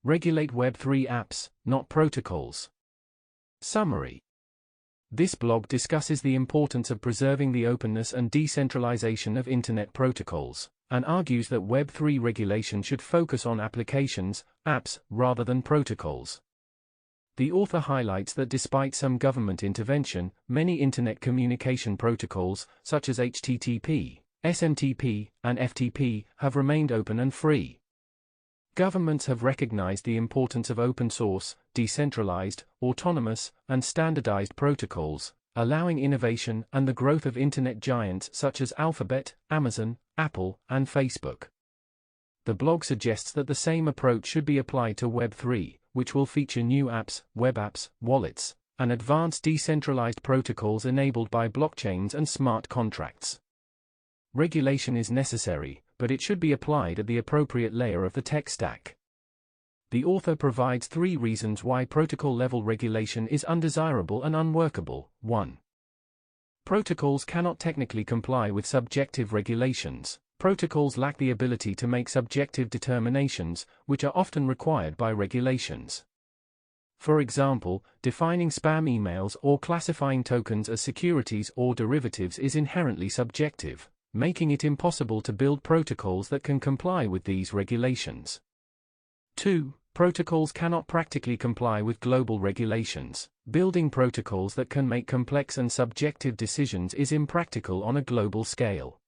Regulate Web3 apps, not protocols. Summary. This blog discusses the importance of preserving the openness and decentralization of Internet protocols, and argues that Web3 regulation should focus on applications, apps, rather than protocols. The author highlights that despite some government intervention, many Internet communication protocols, such as HTTP, SMTP, and FTP, have remained open and free. Governments have recognized the importance of open source, decentralized, autonomous, and standardized protocols, allowing innovation and the growth of Internet giants such as Alphabet, Amazon, Apple, and Facebook. The blog suggests that the same approach should be applied to Web3, which will feature new apps, web apps, wallets, and advanced decentralized protocols enabled by blockchains and smart contracts. Regulation is necessary, but it should be applied at the appropriate layer of the tech stack. The author provides 3 reasons why protocol-level regulation is undesirable and unworkable. 1. Protocols cannot technically comply with subjective regulations. Protocols lack the ability to make subjective determinations, which are often required by regulations. For example, defining spam emails or classifying tokens as securities or derivatives is inherently subjective, making it impossible to build protocols that can comply with these regulations. 2. Protocols cannot practically comply with global regulations. Building protocols that can make complex and subjective decisions is impractical on a global scale.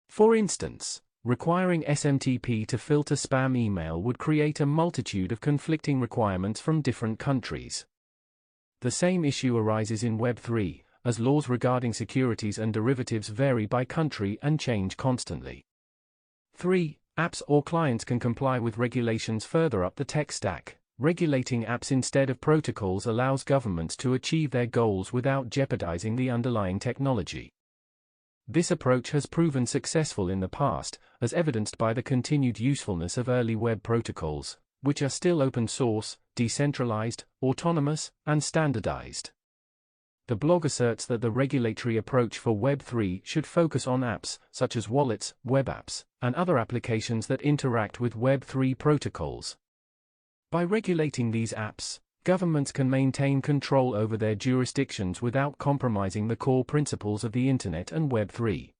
For instance, requiring SMTP to filter spam email would create a multitude of conflicting requirements from different countries. The same issue arises in Web3, as laws regarding securities and derivatives vary by country and change constantly. 3. Apps or clients can comply with regulations further up the tech stack. Regulating apps instead of protocols allows governments to achieve their goals without jeopardizing the underlying technology. This approach has proven successful in the past, as evidenced by the continued usefulness of early web protocols, which are still open source, decentralized, autonomous, and standardized. The blog asserts that the regulatory approach for Web3 should focus on apps, such as wallets, web apps, and other applications that interact with Web3 protocols. By regulating these apps, governments can maintain control over their jurisdictions without compromising the core principles of the Internet and Web3.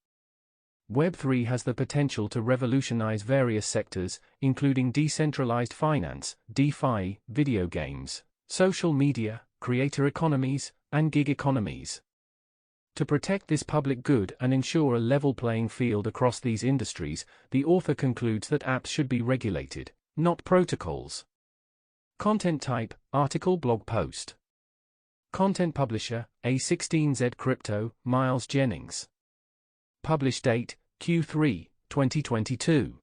Web3 has the potential to revolutionize various sectors, including decentralized finance, DeFi, video games, social media, creator economies, and gig economies. To protect this public good and ensure a level playing field across these industries, the author concludes that apps should be regulated, not protocols. Content type, article, blog post. Content publisher, A16Z Crypto, Miles Jennings. Publish date, Q3, 2022.